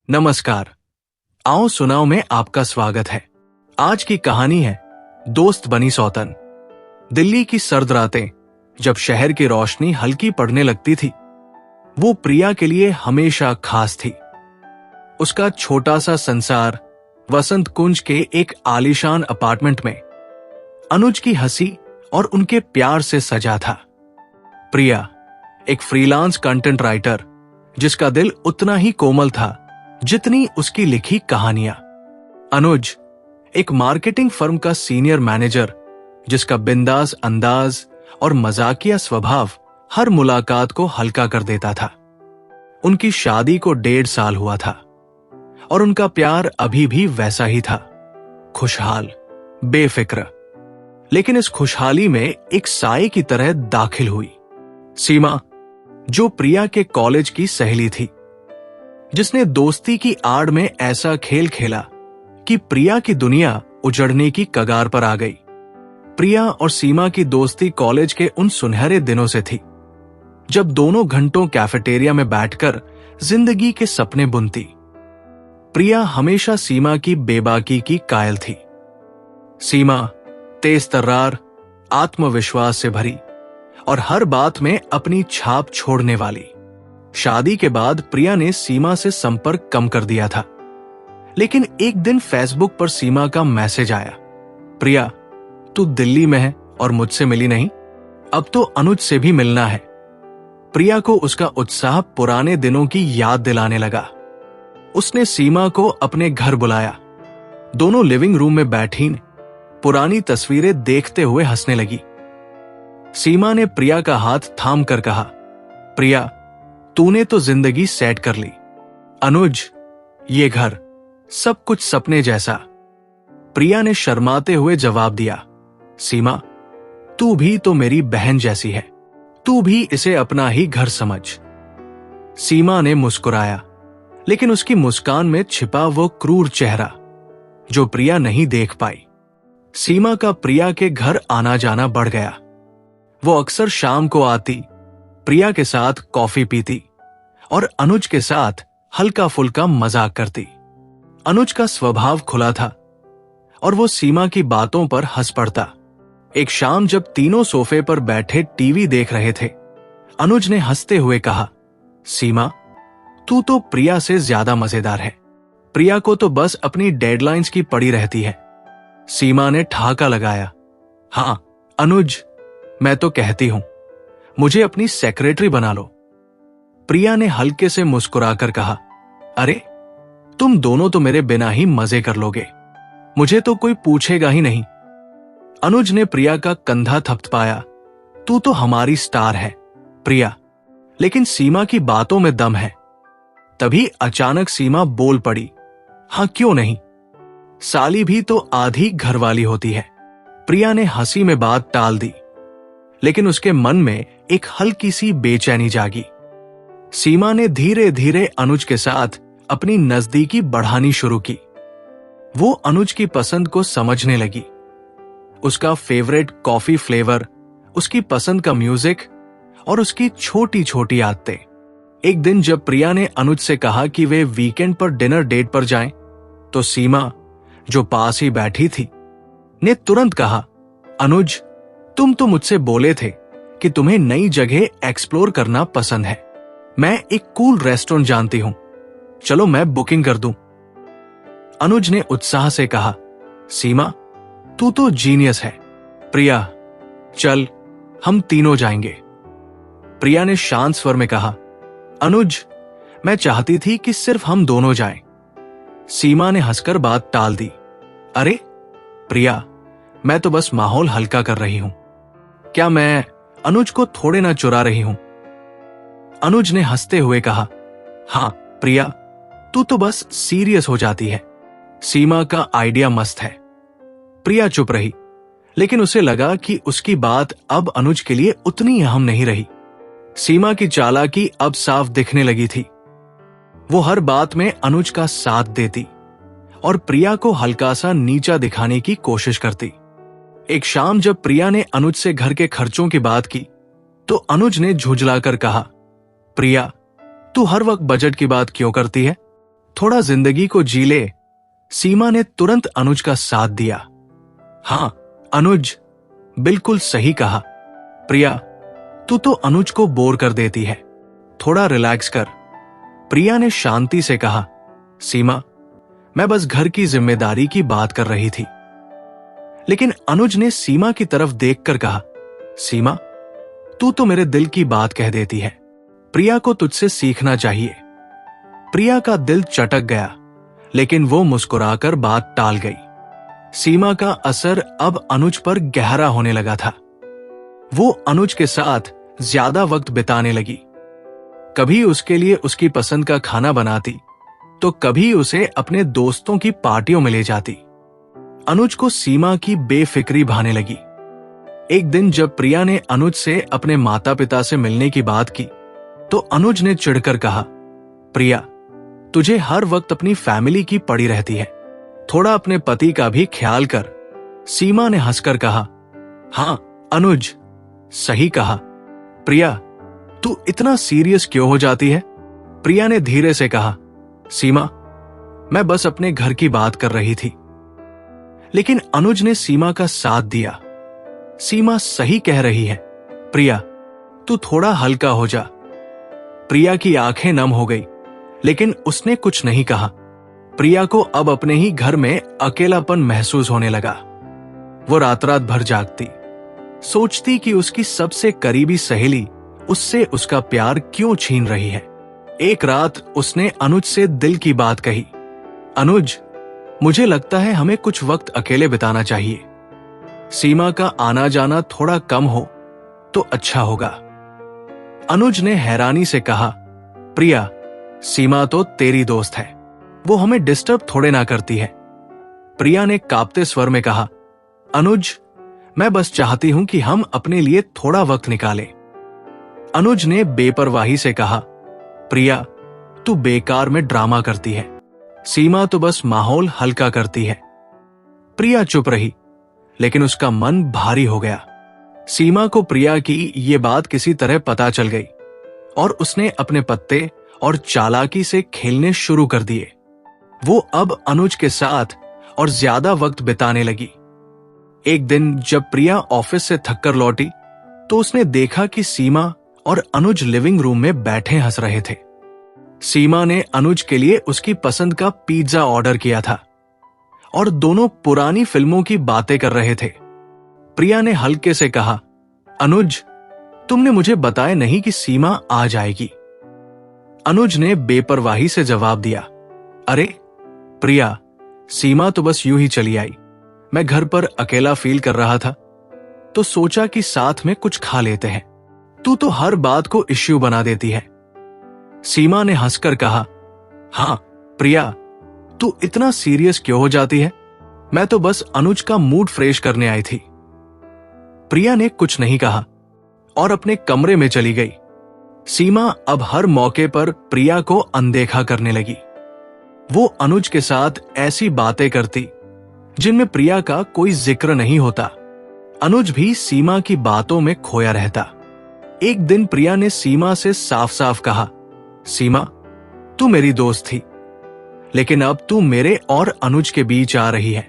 नमस्कार। आओ सुनाओ में आपका स्वागत है। आज की कहानी है दोस्त बनी सौतन। दिल्ली की सर्द रातें जब शहर की रोशनी हल्की पड़ने लगती थी, वो प्रिया के लिए हमेशा खास थी। उसका छोटा सा संसार वसंत कुंज के एक आलीशान अपार्टमेंट में अनुज की हंसी और उनके प्यार से सजा था। प्रिया एक फ्रीलांस कंटेंट राइटर, जिसका दिल उतना ही कोमल था जितनी उसकी लिखी कहानियां। अनुज एक मार्केटिंग फर्म का सीनियर मैनेजर, जिसका बिंदास अंदाज और मजाकिया स्वभाव हर मुलाकात को हल्का कर देता था। उनकी शादी को 1.5 साल हुआ था और उनका प्यार अभी भी वैसा ही था, खुशहाल, बेफिक्र। लेकिन इस खुशहाली में एक साए की तरह दाखिल हुई सीमा, जो प्रिया के कॉलेज की सहेली थी, जिसने दोस्ती की आड़ में ऐसा खेल खेला कि प्रिया की दुनिया उजड़ने की कगार पर आ गई। प्रिया और सीमा की दोस्ती कॉलेज के उन सुनहरे दिनों से थी, जब दोनों घंटों कैफेटेरिया में बैठकर जिंदगी के सपने बुनती। प्रिया हमेशा सीमा की बेबाकी की कायल थी। सीमा तेज तर्रार, आत्मविश्वास से भरी और हर बात में अपनी छाप छोड़ने वाली। शादी के बाद प्रिया ने सीमा से संपर्क कम कर दिया था, लेकिन एक दिन फेसबुक पर सीमा का मैसेज आया, प्रिया तू दिल्ली में है और मुझसे मिली नहीं, अब तो अनुज से भी मिलना है। प्रिया को उसका उत्साह पुराने दिनों की याद दिलाने लगा। उसने सीमा को अपने घर बुलाया। दोनों लिविंग रूम में बैठी पुरानी तस्वीरें देखते हुए हंसने लगी। सीमा ने प्रिया का हाथ थाम कर कहा, प्रिया तूने तो जिंदगी सेट कर ली। अनुज ये घर सब कुछ सपने जैसा। प्रिया ने शर्माते हुए जवाब दिया, सीमा तू भी तो मेरी बहन जैसी है, तू भी इसे अपना ही घर समझ। सीमा ने मुस्कुराया, लेकिन उसकी मुस्कान में छिपा वो क्रूर चेहरा जो प्रिया नहीं देख पाई। सीमा का प्रिया के घर आना जाना बढ़ गया। वो अक्सर शाम को आती, प्रिया के साथ कॉफी पीती और अनुज के साथ हल्का फुल्का मजाक करती। अनुज का स्वभाव खुला था और वो सीमा की बातों पर हंस पड़ता। एक शाम जब तीनों सोफे पर बैठे टीवी देख रहे थे, अनुज ने हंसते हुए कहा, सीमा तू तो प्रिया से ज्यादा मजेदार है। प्रिया को तो बस अपनी डेडलाइंस की पड़ी रहती है। सीमा ने ठहाका लगाया, हां अनुज मैं तो कहती हूं, मुझे अपनी सेक्रेटरी बना लो। प्रिया ने हल्के से मुस्कुराकर कहा, अरे तुम दोनों तो मेरे बिना ही मजे कर लोगे, मुझे तो कोई पूछेगा ही नहीं। अनुज ने प्रिया का कंधा थपथपाया, तू तो हमारी स्टार है प्रिया, लेकिन सीमा की बातों में दम है। तभी अचानक सीमा बोल पड़ी, हां क्यों नहीं, साली भी तो आधी घरवाली होती है। प्रिया ने हंसी में बात टाल दी, लेकिन उसके मन में एक हल्की सी बेचैनी जागी। सीमा ने धीरे धीरे अनुज के साथ अपनी नजदीकी बढ़ानी शुरू की। वो अनुज की पसंद को समझने लगी, उसका फेवरेट कॉफी फ्लेवर, उसकी पसंद का म्यूजिक और उसकी छोटी छोटी आदतें। एक दिन जब प्रिया ने अनुज से कहा कि वे वीकेंड पर डिनर डेट पर जाएं, तो सीमा, जो पास ही बैठी थी, ने तुरंत कहा, अनुज तुम तो मुझसे बोले थे कि तुम्हें नई जगह एक्सप्लोर करना पसंद है। मैं एक कूल रेस्टोरेंट जानती हूं, चलो मैं बुकिंग कर दूं। अनुज ने उत्साह से कहा, सीमा तू तो जीनियस है। प्रिया चल हम तीनों जाएंगे। प्रिया ने शांत स्वर में कहा, अनुज मैं चाहती थी कि सिर्फ हम दोनों जाएं। सीमा ने हंसकर बात टाल दी, अरे प्रिया मैं तो बस माहौल हल्का कर रही हूं, क्या मैं अनुज को थोड़े ना चुरा रही हूं। अनुज ने हंसते हुए कहा, हां प्रिया तू तो बस सीरियस हो जाती है। सीमा का आइडिया मस्त है। प्रिया चुप रही, लेकिन उसे लगा कि उसकी बात अब अनुज के लिए उतनी अहम नहीं रही। सीमा की चालाकी अब साफ दिखने लगी थी। वो हर बात में अनुज का साथ देती और प्रिया को हल्का सा नीचा दिखाने की कोशिश करती। एक शाम जब प्रिया ने अनुज से घर के खर्चों की बात की, तो अनुज ने झुंझलाकर कहा, प्रिया तू हर वक्त बजट की बात क्यों करती है? थोड़ा जिंदगी को जी ले। सीमा ने तुरंत अनुज का साथ दिया। हाँ अनुज, बिल्कुल सही कहा। प्रिया, तू तो अनुज को बोर कर देती है, थोड़ा रिलैक्स कर। प्रिया ने शांति से कहा, सीमा, मैं बस घर की जिम्मेदारी की बात कर रही थी। लेकिन अनुज ने सीमा की तरफ देखकर कहा, सीमा, तू तो मेरे दिल की बात कह देती है। प्रिया को तुझसे सीखना चाहिए। प्रिया का दिल चटक गया, लेकिन वो मुस्कुराकर बात टाल गई। सीमा का असर अब अनुज पर गहरा होने लगा था। वो अनुज के साथ ज्यादा वक्त बिताने लगी। कभी उसके लिए उसकी पसंद का खाना बनाती, तो कभी उसे अपने दोस्तों की पार्टियों में ले जाती। अनुज को सीमा की बेफिक्री भाने लगी। एक दिन जब प्रिया ने अनुज से अपने माता पिता से मिलने की बात की, तो अनुज ने चिढ़कर कहा, प्रिया, तुझे हर वक्त अपनी फैमिली की पड़ी रहती है, थोड़ा अपने पति का भी ख्याल कर। सीमा ने हंसकर कहा, हाँ अनुज, सही कहा। प्रिया, तू इतना सीरियस क्यों हो जाती है? प्रिया ने धीरे से कहा, सीमा, मैं बस अपने घर की बात कर रही थी। लेकिन अनुज ने सीमा का साथ दिया। सीमा सही कह रही है, प्रिया, तू थोड़ा हल्का हो जा। प्रिया की आंखें नम हो गई, लेकिन उसने कुछ नहीं कहा। प्रिया को अब अपने ही घर में अकेलापन महसूस होने लगा। वो रात रात भर जागती, सोचती कि उसकी सबसे करीबी सहेली उससे उसका प्यार क्यों छीन रही है। एक रात उसने अनुज से दिल की बात कही, अनुज, मुझे लगता है हमें कुछ वक्त अकेले बिताना चाहिए। सीमा का आना जाना थोड़ा कम हो तो अच्छा होगा। अनुज ने हैरानी से कहा, प्रिया, सीमा तो तेरी दोस्त है, वो हमें डिस्टर्ब थोड़े ना करती है। प्रिया ने कांपते स्वर में कहा, अनुज, मैं बस चाहती हूं कि हम अपने लिए थोड़ा वक्त निकालें। अनुज ने बेपरवाही से कहा, प्रिया, तू बेकार में ड्रामा करती है, सीमा तो बस माहौल हल्का करती है। प्रिया चुप रही, लेकिन उसका मन भारी हो गया। सीमा को प्रिया की ये बात किसी तरह पता चल गई और उसने अपने पत्ते और चालाकी से खेलने शुरू कर दिए। वो अब अनुज के साथ और ज्यादा वक्त बिताने लगी। एक दिन जब प्रिया ऑफिस से थककर लौटी, तो उसने देखा कि सीमा और अनुज लिविंग रूम में बैठे हंस रहे थे। सीमा ने अनुज के लिए उसकी पसंद का पिज्जा ऑर्डर किया था और दोनों पुरानी फिल्मों की बातें कर रहे थे। प्रिया ने हल्के से कहा, अनुज, तुमने मुझे बताया नहीं कि सीमा आ जाएगी। अनुज ने बेपरवाही से जवाब दिया, अरे प्रिया, सीमा तो बस यूं ही चली आई। मैं घर पर अकेला फील कर रहा था, तो सोचा कि साथ में कुछ खा लेते हैं। तू तो हर बात को इश्यू बना देती है। सीमा ने हंसकर कहा, हाँ प्रिया, तू इतना सीरियस क्यों हो जाती है? मैं तो बस अनुज का मूड फ्रेश करने आई थी। प्रिया ने कुछ नहीं कहा और अपने कमरे में चली गई। सीमा अब हर मौके पर प्रिया को अनदेखा करने लगी। वो अनुज के साथ ऐसी बातें करती जिनमें प्रिया का कोई जिक्र नहीं होता। अनुज भी सीमा की बातों में खोया रहता। एक दिन प्रिया ने सीमा से साफ साफ कहा, सीमा, तू मेरी दोस्त थी, लेकिन अब तू मेरे और अनुज के बीच आ रही है,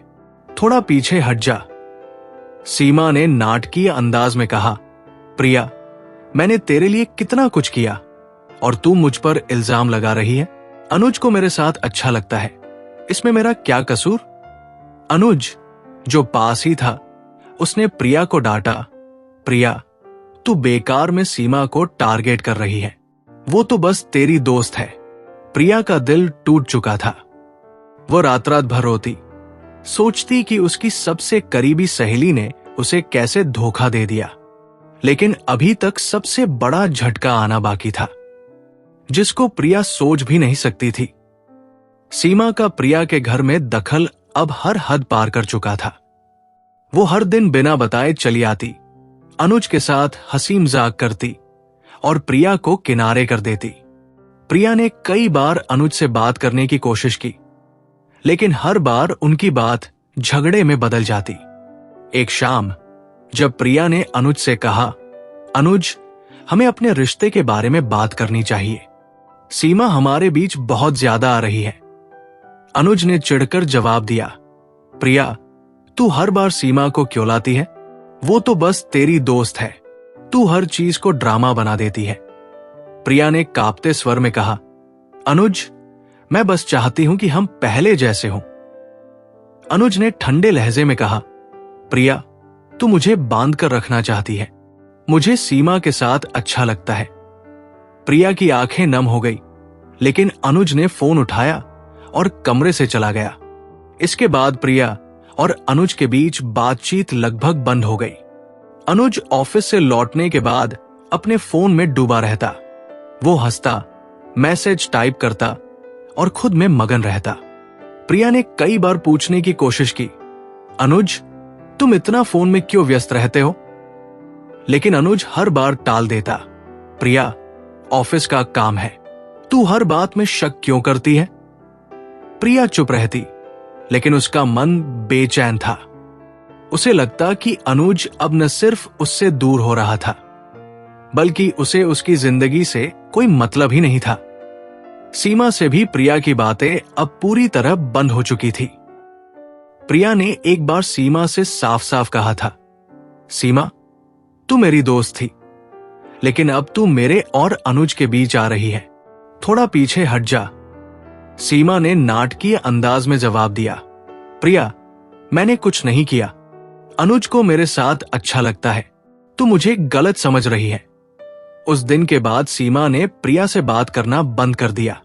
थोड़ा पीछे हट जा। सीमा ने नाटकीय अंदाज में कहा, प्रिया, मैंने तेरे लिए कितना कुछ किया और तू मुझ पर इल्जाम लगा रही है। अनुज को मेरे साथ अच्छा लगता है, इसमें मेरा क्या कसूर? अनुज, जो पास ही था, उसने प्रिया को डांटा, प्रिया, तू बेकार में सीमा को टारगेट कर रही है, वो तो बस तेरी दोस्त है। प्रिया का दिल टूट चुका था। वो रात रात भर रोती, सोचती कि उसकी सबसे करीबी सहेली ने उसे कैसे धोखा दे दिया। लेकिन अभी तक सबसे बड़ा झटका आना बाकी था, जिसको प्रिया सोच भी नहीं सकती थी। सीमा का प्रिया के घर में दखल अब हर हद पार कर चुका था। वो हर दिन बिना बताए चली आती, अनुज के साथ हंसी मजाक करती और प्रिया को किनारे कर देती। प्रिया ने कई बार अनुज से बात करने की कोशिश की, लेकिन हर बार उनकी बात झगड़े में बदल जाती। एक शाम जब प्रिया ने अनुज से कहा, अनुज, हमें अपने रिश्ते के बारे में बात करनी चाहिए, सीमा हमारे बीच बहुत ज्यादा आ रही है, अनुज ने चिढ़कर जवाब दिया, प्रिया, तू हर बार सीमा को क्यों लाती है? वो तो बस तेरी दोस्त है, तू हर चीज को ड्रामा बना देती है। प्रिया ने कांपते स्वर में कहा, अनुज, मैं बस चाहती हूं कि हम पहले जैसे हों। अनुज ने ठंडे लहजे में कहा, प्रिया, तू मुझे बांध कर रखना चाहती है, मुझे सीमा के साथ अच्छा लगता है। प्रिया की आंखें नम हो गई, लेकिन अनुज ने फोन उठाया और कमरे से चला गया। इसके बाद प्रिया और अनुज के बीच बातचीत लगभग बंद हो गई। अनुज ऑफिस से लौटने के बाद अपने फोन में डूबा रहता। वो हंसता, मैसेज टाइप करता और खुद में मगन रहता। प्रिया ने कई बार पूछने की कोशिश की, अनुज, तुम इतना फोन में क्यों व्यस्त रहते हो? लेकिन अनुज हर बार टाल देता, प्रिया, ऑफिस का काम है, तू हर बात में शक क्यों करती है? प्रिया चुप रहती, लेकिन उसका मन बेचैन था। उसे लगता कि अनुज अब न सिर्फ उससे दूर हो रहा था, बल्कि उसे उसकी जिंदगी से कोई मतलब ही नहीं था। सीमा से भी प्रिया की बातें अब पूरी तरह बंद हो चुकी थी। प्रिया ने एक बार सीमा से साफ साफ कहा था, सीमा, तू मेरी दोस्त थी, लेकिन अब तू मेरे और अनुज के बीच आ रही है, थोड़ा पीछे हट जा। सीमा ने नाटकीय अंदाज में जवाब दिया, प्रिया, मैंने कुछ नहीं किया, अनुज को मेरे साथ अच्छा लगता है, तू मुझे गलत समझ रही है। उस दिन के बाद सीमा ने प्रिया से बात करना बंद कर दिया,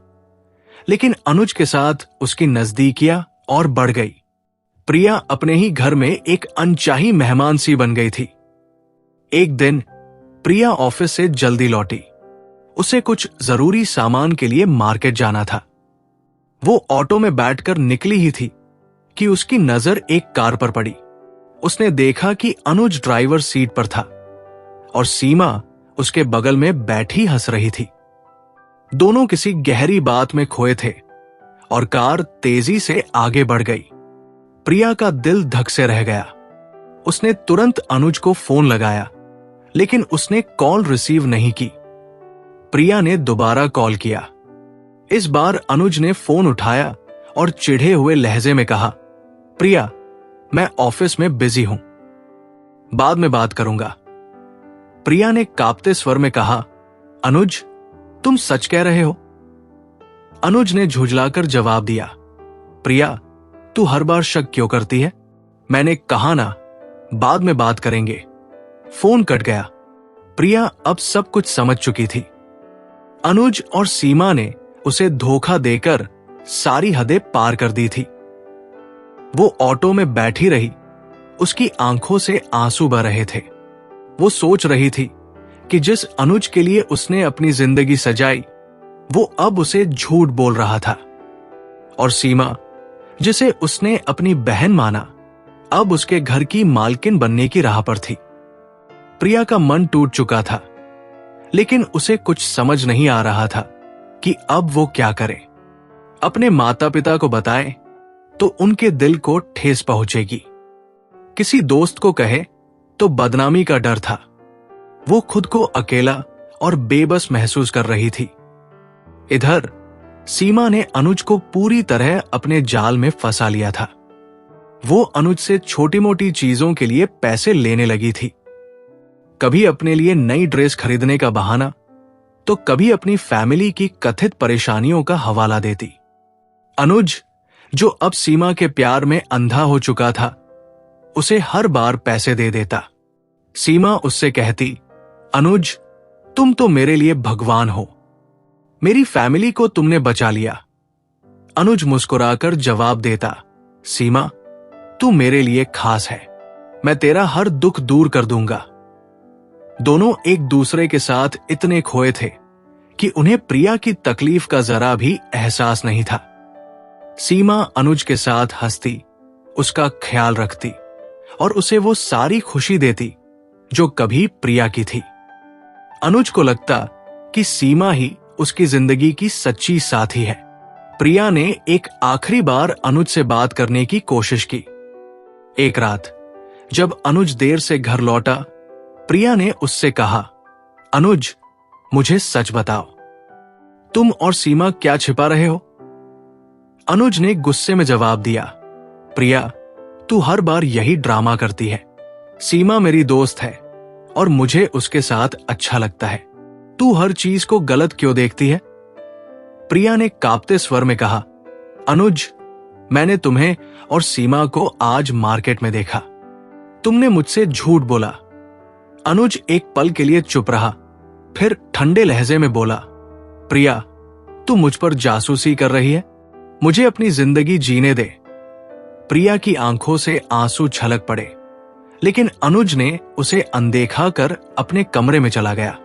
लेकिन अनुज के साथ उसकी नजदीकियां और बढ़ गई। प्रिया अपने ही घर में एक अनचाही मेहमान सी बन गई थी। एक दिन प्रिया ऑफिस से जल्दी लौटी। उसे कुछ जरूरी सामान के लिए मार्केट जाना था। वो ऑटो में बैठकर निकली ही थी कि उसकी नजर एक कार पर पड़ी। उसने देखा कि अनुज ड्राइवर सीट पर था और सीमा उसके बगल में बैठी हंस रही थी। दोनों किसी गहरी बात में खोए थे और कार तेजी से आगे बढ़ गई। प्रिया का दिल धक से रह गया। उसने तुरंत अनुज को फोन लगाया, लेकिन उसने कॉल रिसीव नहीं की। प्रिया ने दोबारा कॉल किया। इस बार अनुज ने फोन उठाया और चिढ़े हुए लहजे में कहा, प्रिया, मैं ऑफिस में बिजी हूं, बाद में बात करूंगा। प्रिया ने कांपते स्वर में कहा, अनुज, तुम सच कह रहे हो? अनुज ने झुंझलाकर जवाब दिया, प्रिया, तू हर बार शक क्यों करती है? मैंने कहा ना, बाद में बात करेंगे। फोन कट गया। प्रिया अब सब कुछ समझ चुकी थी। अनुज और सीमा ने उसे धोखा देकर सारी हदें पार कर दी थी। वो ऑटो में बैठी रही, उसकी आंखों से आंसू बह रहे थे। वो सोच रही थी कि जिस अनुज के लिए उसने अपनी जिंदगी सजाई, वो अब उसे झूठ बोल रहा था, और सीमा, जिसे उसने अपनी बहन माना, अब उसके घर की मालकिन बनने की राह पर थी। प्रिया का मन टूट चुका था, लेकिन उसे कुछ समझ नहीं आ रहा था कि अब वो क्या करे। अपने माता पिता को बताए तो उनके दिल को ठेस पहुंचेगी, किसी दोस्त को कहे तो बदनामी का डर था। वो खुद को अकेला और बेबस महसूस कर रही थी। इधर सीमा ने अनुज को पूरी तरह अपने जाल में फंसा लिया था। वो अनुज से छोटी मोटी चीजों के लिए पैसे लेने लगी थी। कभी अपने लिए नई ड्रेस खरीदने का बहाना, तो कभी अपनी फैमिली की कथित परेशानियों का हवाला देती। अनुज, जो अब सीमा के प्यार में अंधा हो चुका था, उसे हर बार पैसे दे देता। सीमा उससे कहती, अनुज, तुम तो मेरे लिए भगवान हो, मेरी फैमिली को तुमने बचा लिया। अनुज मुस्कुराकर जवाब देता, सीमा, तू मेरे लिए खास है, मैं तेरा हर दुख दूर कर दूंगा। दोनों एक दूसरे के साथ इतने खोए थे कि उन्हें प्रिया की तकलीफ का जरा भी एहसास नहीं था। सीमा अनुज के साथ हंसती, उसका ख्याल रखती और उसे वो सारी खुशी देती जो कभी प्रिया की थी। अनुज को लगता कि सीमा ही उसकी जिंदगी की सच्ची साथी है। प्रिया ने एक आखिरी बार अनुज से बात करने की कोशिश की। एक रात जब अनुज देर से घर लौटा, प्रिया ने उससे कहा, अनुज, मुझे सच बताओ, तुम और सीमा क्या छिपा रहे हो? अनुज ने गुस्से में जवाब दिया, प्रिया, तू हर बार यही ड्रामा करती है। सीमा मेरी दोस्त है और मुझे उसके साथ अच्छा लगता है। तू हर चीज को गलत क्यों देखती है? प्रिया ने कांपते स्वर में कहा, अनुज, मैंने तुम्हें और सीमा को आज मार्केट में देखा। तुमने मुझसे झूठ बोला। अनुज एक पल के लिए चुप रहा, फिर ठंडे लहजे में बोला, प्रिया, तू मुझ पर जासूसी कर रही है। मुझे अपनी जिंदगी जीने दे। प्रिया की आंखों से आंसू छलक पड़े, लेकिन अनुज ने उसे अनदेखा कर अपने कमरे में चला गया।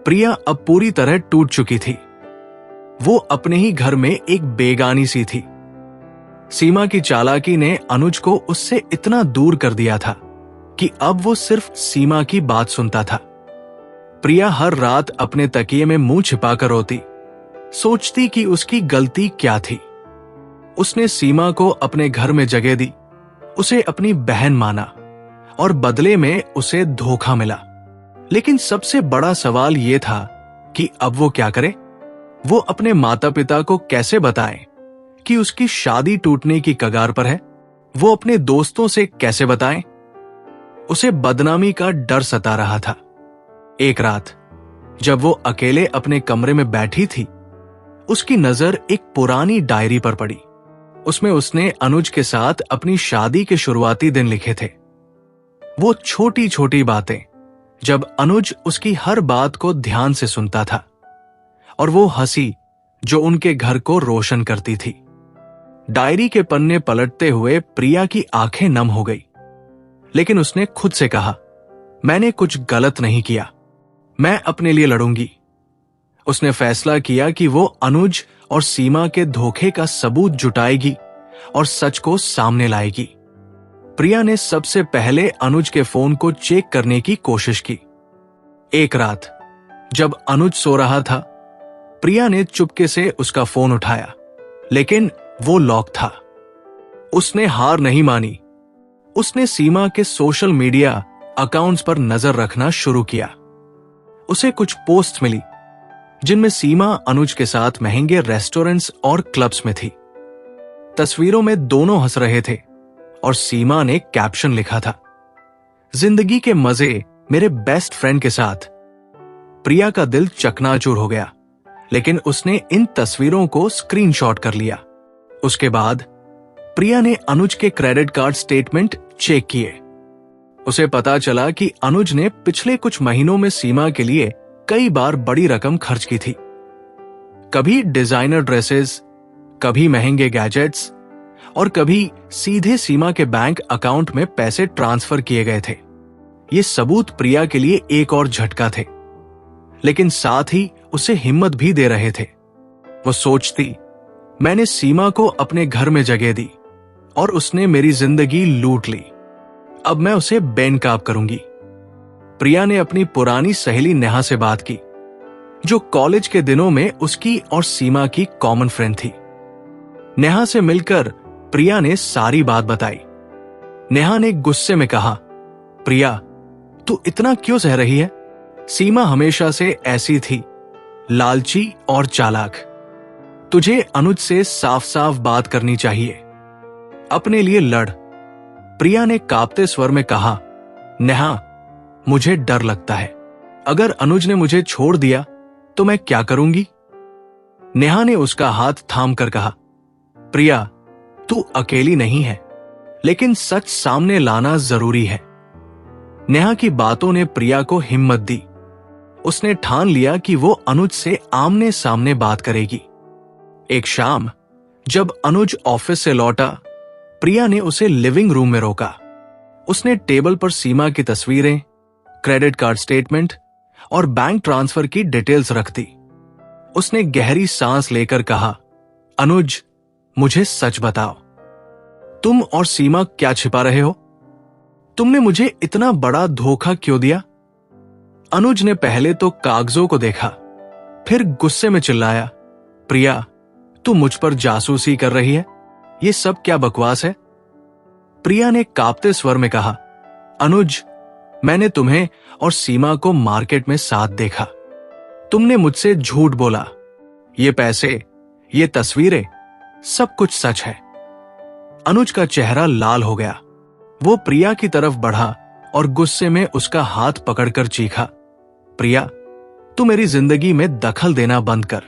प्रिया अब पूरी तरह टूट चुकी थी। वो अपने ही घर में एक बेगानी सी थी। सीमा की चालाकी ने अनुज को उससे इतना दूर कर दिया था कि अब वो सिर्फ सीमा की बात सुनता था। प्रिया हर रात अपने तकिए में मुंह छिपाकर रोती, सोचती कि उसकी गलती क्या थी। उसने सीमा को अपने घर में जगह दी, उसे अपनी बहन माना और बदले में उसे धोखा मिला। लेकिन सबसे बड़ा सवाल यह था कि अब वो क्या करे? वो अपने माता पिता को कैसे बताए कि उसकी शादी टूटने की कगार पर है? वो अपने दोस्तों से कैसे बताए? उसे बदनामी का डर सता रहा था। एक रात जब वो अकेले अपने कमरे में बैठी थी, उसकी नजर एक पुरानी डायरी पर पड़ी। उसमें उसने अनुज के साथ अपनी शादी के शुरुआती दिन लिखे थे। वो छोटी छोटी बातें, जब अनुज उसकी हर बात को ध्यान से सुनता था, और वो हंसी जो उनके घर को रोशन करती थी। डायरी के पन्ने पलटते हुए प्रिया की आंखें नम हो गई, लेकिन उसने खुद से कहा, मैंने कुछ गलत नहीं किया, मैं अपने लिए लड़ूंगी। उसने फैसला किया कि वो अनुज और सीमा के धोखे का सबूत जुटाएगी और सच को सामने लाएगी। प्रिया ने सबसे पहले अनुज के फोन को चेक करने की कोशिश की। एक रात जब अनुज सो रहा था, प्रिया ने चुपके से उसका फोन उठाया, लेकिन वो लॉक था। उसने हार नहीं मानी। उसने सीमा के सोशल मीडिया अकाउंट्स पर नजर रखना शुरू किया। उसे कुछ पोस्ट मिली जिनमें सीमा अनुज के साथ महंगे रेस्टोरेंट्स और क्लब्स में थी। तस्वीरों में दोनों हंस रहे थे और सीमा ने कैप्शन लिखा था, जिंदगी के मजे मेरे बेस्ट फ्रेंड के साथ। प्रिया का दिल चकनाचूर हो गया, लेकिन उसने इन तस्वीरों को स्क्रीनशॉट कर लिया। उसके बाद प्रिया ने अनुज के क्रेडिट कार्ड स्टेटमेंट चेक किए। उसे पता चला कि अनुज ने पिछले कुछ महीनों में सीमा के लिए कई बार बड़ी रकम खर्च की थी। कभी डिजाइनर ड्रेसेस, कभी महंगे गैजेट्स और कभी सीधे सीमा के बैंक अकाउंट में पैसे ट्रांसफर किए गए थे। ये सबूत प्रिया के लिए एक और झटका थे, लेकिन साथ ही उसे हिम्मत भी दे रहे थे। वो सोचती, मैंने सीमा को अपने घर में जगह दी और उसने मेरी जिंदगी लूट ली। अब मैं उसे बेनकाब करूंगी। प्रिया ने अपनी पुरानी सहेली नेहा से बात की, जो कॉलेज के दिनों में उसकी और सीमा की कॉमन फ्रेंड थी। नेहा से मिलकर प्रिया ने सारी बात बताई। नेहा ने गुस्से में कहा, प्रिया, तू इतना क्यों सह रही है? सीमा हमेशा से ऐसी थी, लालची और चालाक। तुझे अनुज से साफ साफ बात करनी चाहिए। अपने लिए लड़। प्रिया ने कांपते स्वर में कहा, नेहा, मुझे डर लगता है। अगर अनुज ने मुझे छोड़ दिया तो मैं क्या करूंगी? नेहा ने उसका हाथ थाम कर कहा, प्रिया, तू अकेली नहीं है, लेकिन सच सामने लाना जरूरी है। नेहा की बातों ने प्रिया को हिम्मत दी। उसने ठान लिया कि वो अनुज से आमने सामने बात करेगी। एक शाम जब अनुज ऑफिस से लौटा, प्रिया ने उसे लिविंग रूम में रोका। उसने टेबल पर सीमा की तस्वीरें, क्रेडिट कार्ड स्टेटमेंट और बैंक ट्रांसफर की डिटेल्स रख दी। उसने गहरी सांस लेकर कहा, अनुज, मुझे सच बताओ, तुम और सीमा क्या छिपा रहे हो? तुमने मुझे इतना बड़ा धोखा क्यों दिया? अनुज ने पहले तो कागजों को देखा, फिर गुस्से में चिल्लाया, प्रिया, तू मुझ पर जासूसी कर रही है? ये सब क्या बकवास है? प्रिया ने कांपते स्वर में कहा, अनुज, मैंने तुम्हें और सीमा को मार्केट में साथ देखा। तुमने मुझसे झूठ बोला। ये पैसे, ये तस्वीरें, सब कुछ सच है। अनुज का चेहरा लाल हो गया। वो प्रिया की तरफ बढ़ा और गुस्से में उसका हाथ पकड़कर चीखा, प्रिया, तू मेरी जिंदगी में दखल देना बंद कर।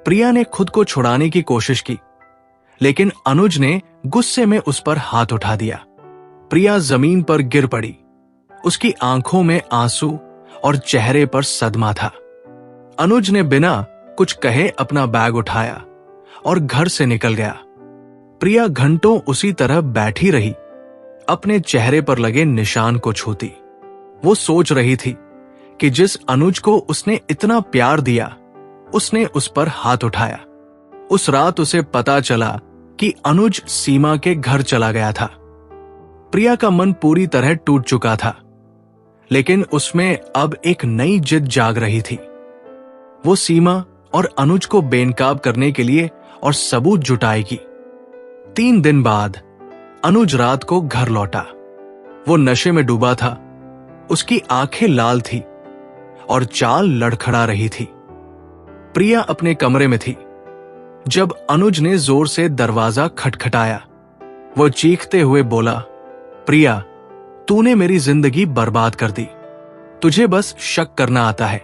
प्रिया ने खुद को छुड़ाने की कोशिश की, लेकिन अनुज ने गुस्से में उस पर हाथ उठा दिया। प्रिया जमीन पर गिर पड़ी। उसकी आंखों में आंसू और चेहरे पर सदमा था। अनुज ने बिना कुछ कहे अपना बैग उठाया और घर से निकल गया। प्रिया घंटों उसी तरह बैठी रही, अपने चेहरे पर लगे निशान को छूती। वो सोच रही थी कि जिस अनुज को उसने इतना प्यार दिया, उसने उस पर हाथ उठाया। उस रात उसे पता चला कि अनुज सीमा के घर चला गया था। प्रिया का मन पूरी तरह टूट चुका था, लेकिन उसमें अब एक नई जिद जाग रही थी। वो सीमा और अनुज को बेनकाब करने के लिए और सबूत जुटाएगी। 3 दिन बाद अनुज रात को घर लौटा। वो नशे में डूबा था। उसकी आंखें लाल थी और चाल लड़खड़ा रही थी। प्रिया अपने कमरे में थी जब अनुज ने जोर से दरवाजा खटखटाया। वो चीखते हुए बोला, प्रिया, तूने मेरी जिंदगी बर्बाद कर दी। तुझे बस शक करना आता है।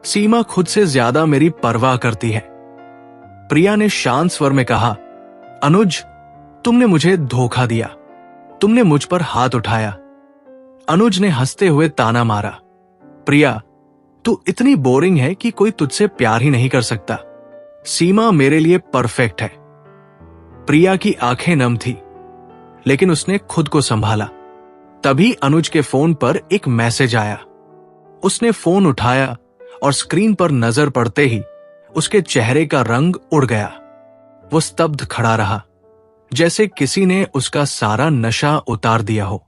सीमा खुद से ज्यादा मेरी परवाह करती है। प्रिया ने शांत स्वर में कहा, अनुज, तुमने मुझे धोखा दिया। तुमने मुझ पर हाथ उठाया। अनुज ने हंसते हुए ताना मारा, प्रिया, तू इतनी बोरिंग है कि कोई तुझसे प्यार ही नहीं कर सकता। सीमा मेरे लिए परफेक्ट है। प्रिया की आंखें नम थी, लेकिन उसने खुद को संभाला। तभी अनुज के फोन पर एक मैसेज आया। उसने फोन उठाया और स्क्रीन पर नजर पड़ते ही उसके चेहरे का रंग उड़ गया। वो स्तब्ध खड़ा रहा, जैसे किसी ने उसका सारा नशा उतार दिया हो।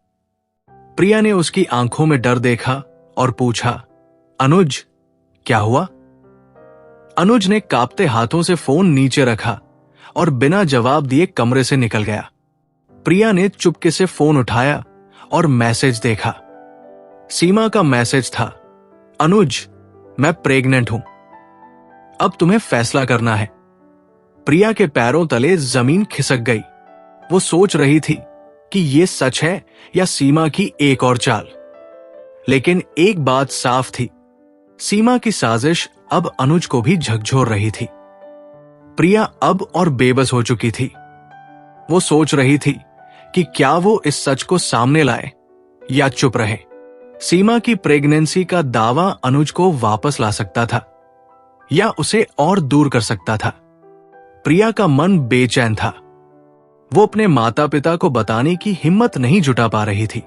प्रिया ने उसकी आंखों में डर देखा और पूछा, अनुज, क्या हुआ? अनुज ने कांपते हाथों से फोन नीचे रखा और बिना जवाब दिए कमरे से निकल गया। प्रिया ने चुपके से फोन उठाया और मैसेज देखा। सीमा का मैसेज था, अनुज, मैं प्रेग्नेंट हूं। अब तुम्हें फैसला करना है। प्रिया के पैरों तले जमीन खिसक गई। वो सोच रही थी कि यह सच है या सीमा की एक और चाल। लेकिन एक बात साफ थी, सीमा की साजिश अब अनुज को भी झकझोर रही थी। प्रिया अब और बेबस हो चुकी थी। वो सोच रही थी कि क्या वो इस सच को सामने लाए या चुप रहे। सीमा की प्रेगनेंसी का दावा अनुज को वापस ला सकता था या उसे और दूर कर सकता था। प्रिया का मन बेचैन था। वो अपने माता पिता को बताने की हिम्मत नहीं जुटा पा रही थी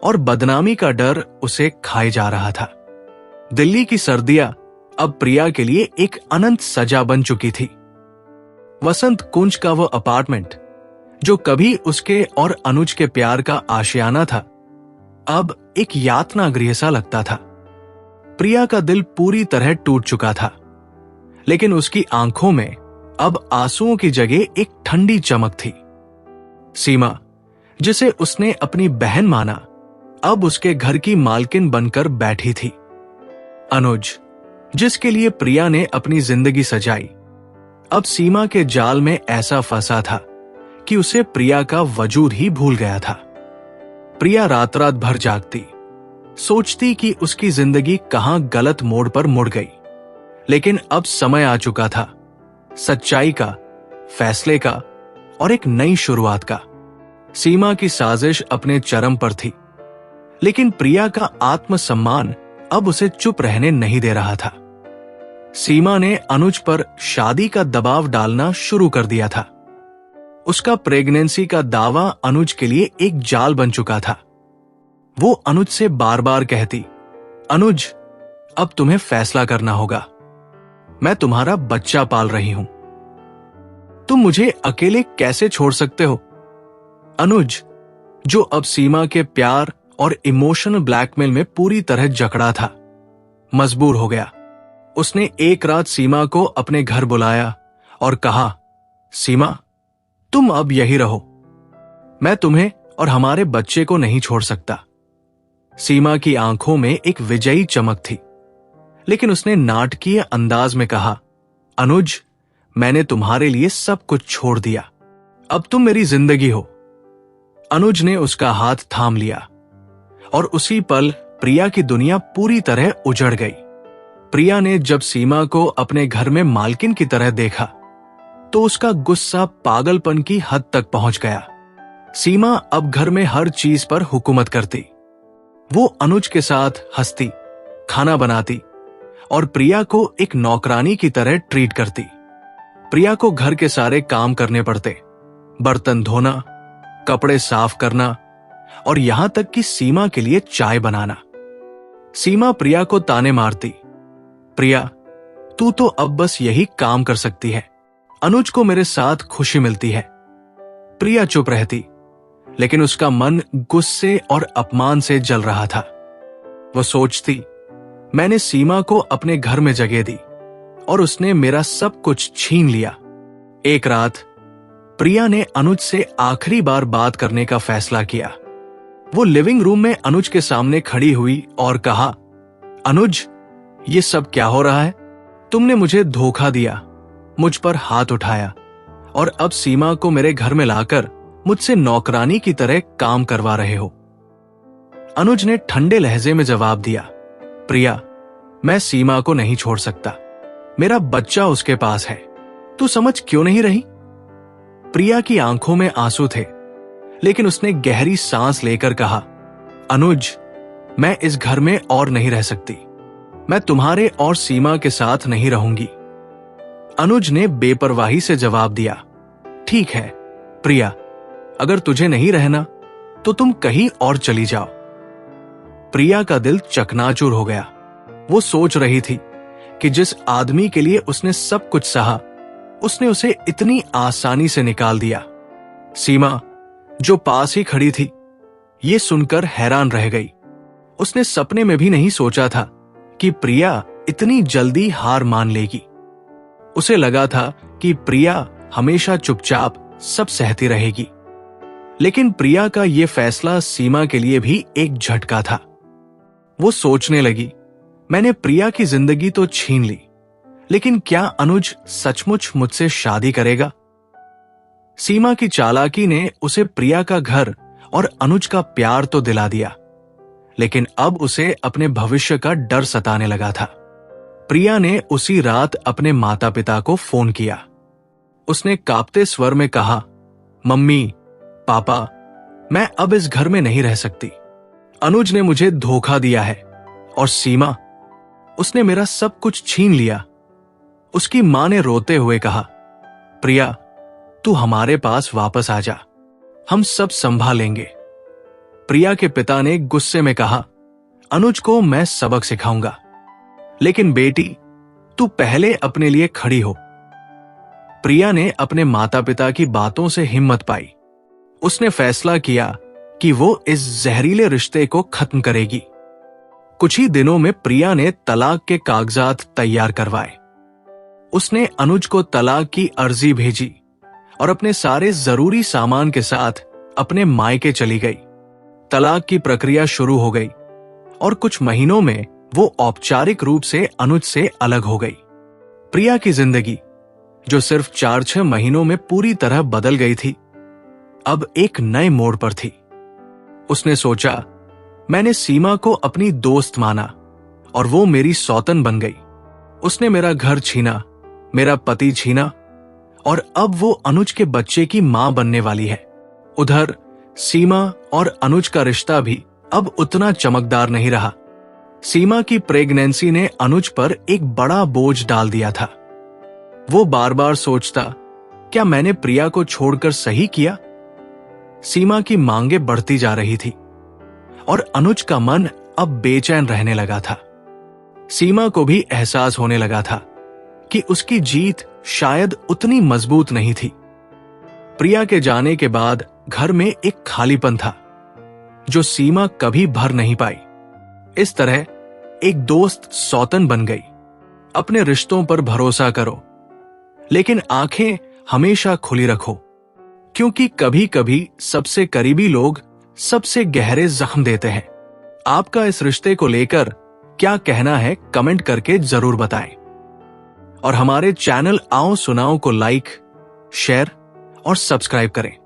और बदनामी का डर उसे खाए जा रहा था। दिल्ली की सर्दियां अब प्रिया के लिए एक अनंत सजा बन चुकी थी। वसंत कुंज का वो अपार्टमेंट जो कभी उसके और अनुज के प्यार का आशियाना था, अब एक यातना गृह सा लगता था। प्रिया का दिल पूरी तरह टूट चुका था, लेकिन उसकी आंखों में अब आंसुओं की जगह एक ठंडी चमक थी। सीमा, जिसे उसने अपनी बहन माना, अब उसके घर की मालकिन बनकर बैठी थी। अनुज, जिसके लिए प्रिया ने अपनी जिंदगी सजाई, अब सीमा के जाल में ऐसा फंसा था कि उसे प्रिया का वजूद ही भूल गया था। प्रिया रात रात भर जागती, सोचती कि उसकी जिंदगी कहां गलत मोड़ पर मुड़ गई। लेकिन अब समय आ चुका था, सच्चाई का, फैसले का और एक नई शुरुआत का। सीमा की साजिश अपने चरम पर थी, लेकिन प्रिया का आत्मसम्मान अब उसे चुप रहने नहीं दे रहा था। सीमा ने अनुज पर शादी का दबाव डालना शुरू कर दिया था। उसका प्रेगनेंसी का दावा अनुज के लिए एक जाल बन चुका था। वो अनुज से बार बार कहती, अनुज, अब तुम्हें फैसला करना होगा। मैं तुम्हारा बच्चा पाल रही हूं। तुम मुझे अकेले कैसे छोड़ सकते हो? अनुज, जो अब सीमा के प्यार और इमोशनल ब्लैकमेल में पूरी तरह जकड़ा था, मजबूर हो गया। उसने एक रात सीमा को अपने घर बुलाया और कहा, सीमा, तुम अब यही रहो। मैं तुम्हें और हमारे बच्चे को नहीं छोड़ सकता। सीमा की आंखों में एक विजयी चमक थी, लेकिन उसने नाटकीय अंदाज में कहा, अनुज, मैंने तुम्हारे लिए सब कुछ छोड़ दिया, अब तुम मेरी जिंदगी हो। अनुज ने उसका हाथ थाम लिया और उसी पल प्रिया की दुनिया पूरी तरह उजड़ गई। प्रिया ने जब सीमा को अपने घर में मालकिन की तरह देखा तो उसका गुस्सा पागलपन की हद तक पहुंच गया। सीमा अब घर में हर चीज पर हुकूमत करती। वो अनुज के साथ हंसती, खाना बनाती और प्रिया को एक नौकरानी की तरह ट्रीट करती। प्रिया को घर के सारे काम करने पड़ते, बर्तन धोना, कपड़े साफ करना और यहां तक कि सीमा के लिए चाय बनाना। सीमा प्रिया को ताने मारती, प्रिया तू तो अब बस यही काम कर सकती है, अनुज को मेरे साथ खुशी मिलती है। प्रिया चुप रहती, लेकिन उसका मन गुस्से और अपमान से जल रहा था। वो सोचती, मैंने सीमा को अपने घर में जगह दी और उसने मेरा सब कुछ छीन लिया। एक रात प्रिया ने अनुज से आखिरी बार बात करने का फैसला किया। वो लिविंग रूम में अनुज के सामने खड़ी हुई और कहा, अनुज, ये सब क्या हो रहा है? तुमने मुझे धोखा दिया, मुझ पर हाथ उठाया और अब सीमा को मेरे घर में लाकर मुझसे नौकरानी की तरह काम करवा रहे हो। अनुज ने ठंडे लहजे में जवाब दिया, प्रिया, मैं सीमा को नहीं छोड़ सकता, मेरा बच्चा उसके पास है, तू समझ क्यों नहीं रही? प्रिया की आंखों में आंसू थे, लेकिन उसने गहरी सांस लेकर कहा, अनुज, मैं इस घर में और नहीं रह सकती, मैं तुम्हारे और सीमा के साथ नहीं रहूंगी। अनुज ने बेपरवाही से जवाब दिया, ठीक है प्रिया, अगर तुझे नहीं रहना तो तुम कहीं और चली जाओ। प्रिया का दिल चकनाचूर हो गया। वो सोच रही थी कि जिस आदमी के लिए उसने सब कुछ सहा, उसने उसे इतनी आसानी से निकाल दिया। सीमा, जो पास ही खड़ी थी, ये सुनकर हैरान रह गई। उसने सपने में भी नहीं सोचा था कि प्रिया इतनी जल्दी हार मान लेगी। उसे लगा था कि प्रिया हमेशा चुपचाप सब सहती रहेगी, लेकिन प्रिया का यह फैसला सीमा के लिए भी एक झटका था। वो सोचने लगी, मैंने प्रिया की जिंदगी तो छीन ली, लेकिन क्या अनुज सचमुच मुझसे शादी करेगा? सीमा की चालाकी ने उसे प्रिया का घर और अनुज का प्यार तो दिला दिया, लेकिन अब उसे अपने भविष्य का डर सताने लगा था। प्रिया ने उसी रात अपने माता पिता को फोन किया। उसने कांपते स्वर में कहा, मम्मी, पापा, मैं अब इस घर में नहीं रह सकती। अनुज ने मुझे धोखा दिया है और सीमा, उसने मेरा सब कुछ छीन लिया। उसकी मां ने रोते हुए कहा, प्रिया, तू हमारे पास वापस आ जा, हम सब संभाल लेंगे। प्रिया के पिता ने गुस्से में कहा, अनुज को मैं सबक सिखाऊंगा, लेकिन बेटी, तू पहले अपने लिए खड़ी हो। प्रिया ने अपने माता पिता की बातों से हिम्मत पाई। उसने फैसला किया कि वो इस जहरीले रिश्ते को खत्म करेगी। कुछ ही दिनों में प्रिया ने तलाक के कागजात तैयार करवाए। उसने अनुज को तलाक की अर्जी भेजी और अपने सारे जरूरी सामान के साथ अपने मायके चली गई। तलाक की प्रक्रिया शुरू हो गई और कुछ महीनों में वो औपचारिक रूप से अनुज से अलग हो गई। प्रिया की जिंदगी, जो सिर्फ 4-6 महीनों में पूरी तरह बदल गई थी, अब एक नए मोड़ पर थी। उसने सोचा, मैंने सीमा को अपनी दोस्त माना और वो मेरी सौतन बन गई। उसने मेरा घर छीना, मेरा पति छीना और अब वो अनुज के बच्चे की मां बनने वाली है। उधर सीमा और अनुज का रिश्ता भी अब उतना चमकदार नहीं रहा। सीमा की प्रेगनेंसी ने अनुज पर एक बड़ा बोझ डाल दिया था। वो बार बार सोचता, क्या मैंने प्रिया को छोड़कर सही किया? सीमा की मांगें बढ़ती जा रही थी और अनुज का मन अब बेचैन रहने लगा था। सीमा को भी एहसास होने लगा था कि उसकी जीत शायद उतनी मजबूत नहीं थी। प्रिया के जाने के बाद घर में एक खालीपन था जो सीमा कभी भर नहीं पाई। इस तरह एक दोस्त सौतन बन गई। अपने रिश्तों पर भरोसा करो, लेकिन आंखें हमेशा खुली रखो, क्योंकि कभी कभी सबसे करीबी लोग सबसे गहरे जख्म देते हैं। आपका इस रिश्ते को लेकर क्या कहना है, कमेंट करके जरूर बताएं। और हमारे चैनल आओ सुनाओ को लाइक, शेयर और सब्सक्राइब करें।